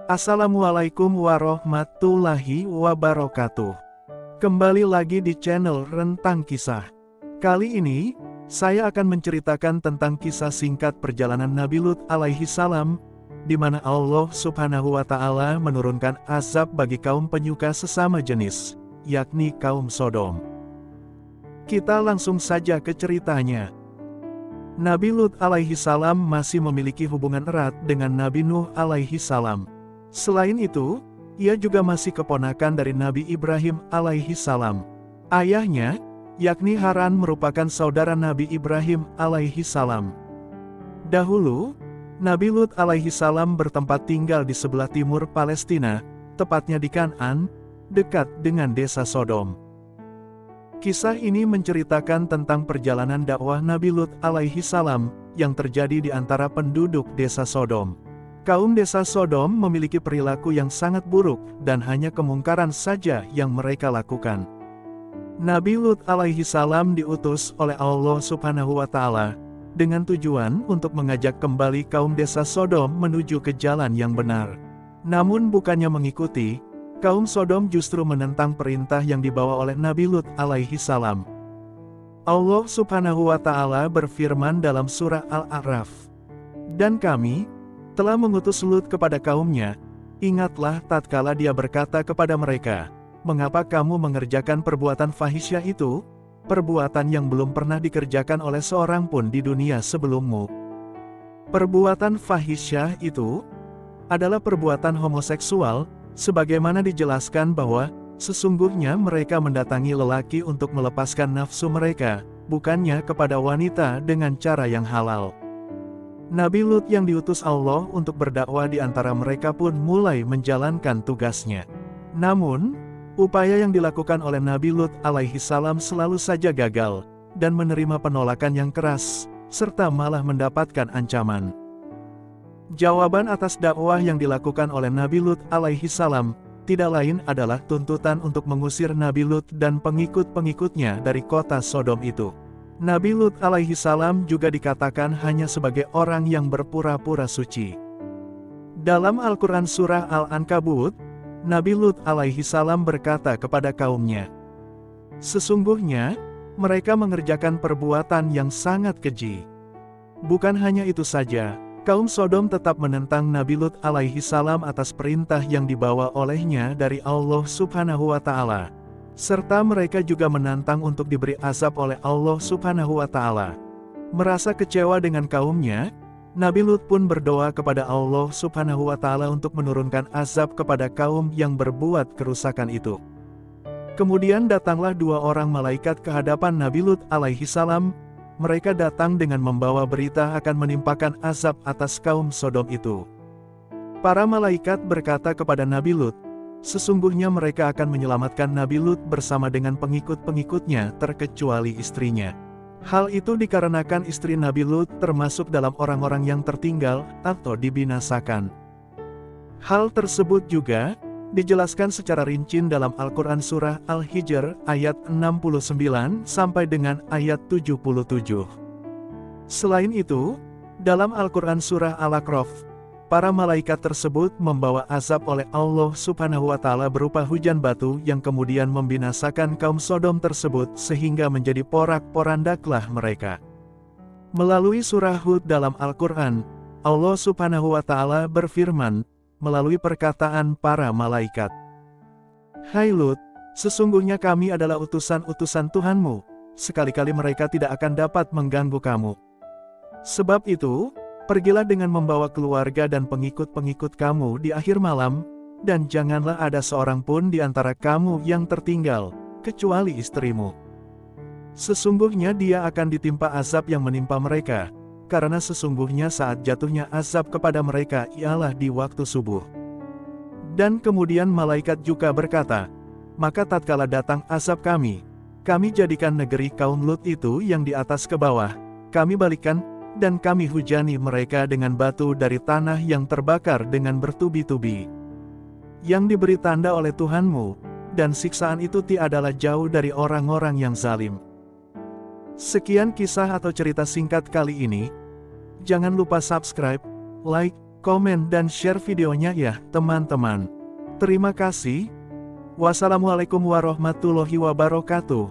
Assalamualaikum warahmatullahi wabarakatuh. Kembali lagi di channel Rentang Kisah. Kali ini, saya akan menceritakan tentang kisah singkat perjalanan Nabi Lut alaihi salam, di mana Allah subhanahu wa ta'ala menurunkan azab bagi kaum penyuka sesama jenis, yakni kaum Sodom. Kita langsung saja ke ceritanya. Nabi Lut alaihi salam masih memiliki hubungan erat dengan Nabi Nuh alaihi salam. Selain itu, ia juga masih keponakan dari Nabi Ibrahim alaihi salam. Ayahnya, yakni Haran merupakan saudara Nabi Ibrahim alaihi salam. Dahulu, Nabi Lut alaihi salam bertempat tinggal di sebelah timur Palestina, tepatnya di Kan'an, dekat dengan desa Sodom. Kisah ini menceritakan tentang perjalanan dakwah Nabi Lut alaihi salam yang terjadi di antara penduduk desa Sodom. Kaum desa Sodom memiliki perilaku yang sangat buruk dan hanya kemungkaran saja yang mereka lakukan. Nabi Lut alaihi salam diutus oleh Allah subhanahu wa ta'ala dengan tujuan untuk mengajak kembali kaum desa Sodom menuju ke jalan yang benar. Namun bukannya mengikuti, kaum Sodom justru menentang perintah yang dibawa oleh Nabi Lut alaihi salam. Allah subhanahu wa ta'ala berfirman dalam surah Al-A'raf, "Dan kami telah mengutus Lut kepada kaumnya, ingatlah tatkala dia berkata kepada mereka, mengapa kamu mengerjakan perbuatan fahisyah itu, perbuatan yang belum pernah dikerjakan oleh seorang pun di dunia sebelummu." Perbuatan fahisyah itu adalah perbuatan homoseksual, sebagaimana dijelaskan bahwa sesungguhnya mereka mendatangi lelaki untuk melepaskan nafsu mereka, bukannya kepada wanita dengan cara yang halal. Nabi Lut yang diutus Allah untuk berdakwah di antara mereka pun mulai menjalankan tugasnya. Namun, upaya yang dilakukan oleh Nabi Lut alaihi salam selalu saja gagal, dan menerima penolakan yang keras, serta malah mendapatkan ancaman. Jawaban atas dakwah yang dilakukan oleh Nabi Lut alaihi salam, tidak lain adalah tuntutan untuk mengusir Nabi Lut dan pengikut-pengikutnya dari kota Sodom itu. Nabi Lut alaihi salam juga dikatakan hanya sebagai orang yang berpura-pura suci. Dalam Al-Quran Surah Al-Ankabut, Nabi Lut alaihi salam berkata kepada kaumnya, "Sesungguhnya, mereka mengerjakan perbuatan yang sangat keji." Bukan hanya itu saja, kaum Sodom tetap menentang Nabi Lut alaihi salam atas perintah yang dibawa olehnya dari Allah subhanahu wa ta'ala. Serta mereka juga menantang untuk diberi azab oleh Allah subhanahu wa ta'ala. Merasa kecewa dengan kaumnya, Nabi Lut pun berdoa kepada Allah subhanahu wa ta'ala untuk menurunkan azab kepada kaum yang berbuat kerusakan itu. Kemudian datanglah dua orang malaikat ke hadapan Nabi Lut alaihi salam. Mereka datang dengan membawa berita akan menimpakan azab atas kaum Sodom itu. Para malaikat berkata kepada Nabi Lut, sesungguhnya mereka akan menyelamatkan Nabi Lut bersama dengan pengikut-pengikutnya terkecuali istrinya. Hal itu dikarenakan istri Nabi Lut termasuk dalam orang-orang yang tertinggal atau dibinasakan. Hal tersebut juga dijelaskan secara rinci dalam Al-Quran Surah Al-Hijr ayat 69 sampai dengan ayat 77. Selain itu, dalam Al-Quran Surah Al-A'raf, para malaikat tersebut membawa azab oleh Allah subhanahu wa ta'ala berupa hujan batu yang kemudian membinasakan kaum Sodom tersebut sehingga menjadi porak-porandaklah mereka. Melalui surah Hud dalam Al-Quran, Allah subhanahu wa ta'ala berfirman, melalui perkataan para malaikat, "Hai Lut, sesungguhnya kami adalah utusan-utusan Tuhanmu, sekali-kali mereka tidak akan dapat mengganggu kamu. Sebab itu, pergilah dengan membawa keluarga dan pengikut-pengikut kamu di akhir malam, dan janganlah ada seorang pun di antara kamu yang tertinggal, kecuali istrimu. Sesungguhnya dia akan ditimpa azab yang menimpa mereka, karena sesungguhnya saat jatuhnya azab kepada mereka ialah di waktu subuh." Dan kemudian malaikat juga berkata, "Maka tatkala datang azab kami jadikan negeri kaum Lut itu yang di atas ke bawah, kami balikan, dan kami hujani mereka dengan batu dari tanah yang terbakar dengan bertubi-tubi. Yang diberi tanda oleh Tuhanmu, dan siksaan itu tiadalah jauh dari orang-orang yang zalim." Sekian kisah atau cerita singkat kali ini. Jangan lupa subscribe, like, komen dan share videonya ya teman-teman. Terima kasih. Wassalamualaikum warahmatullahi wabarakatuh.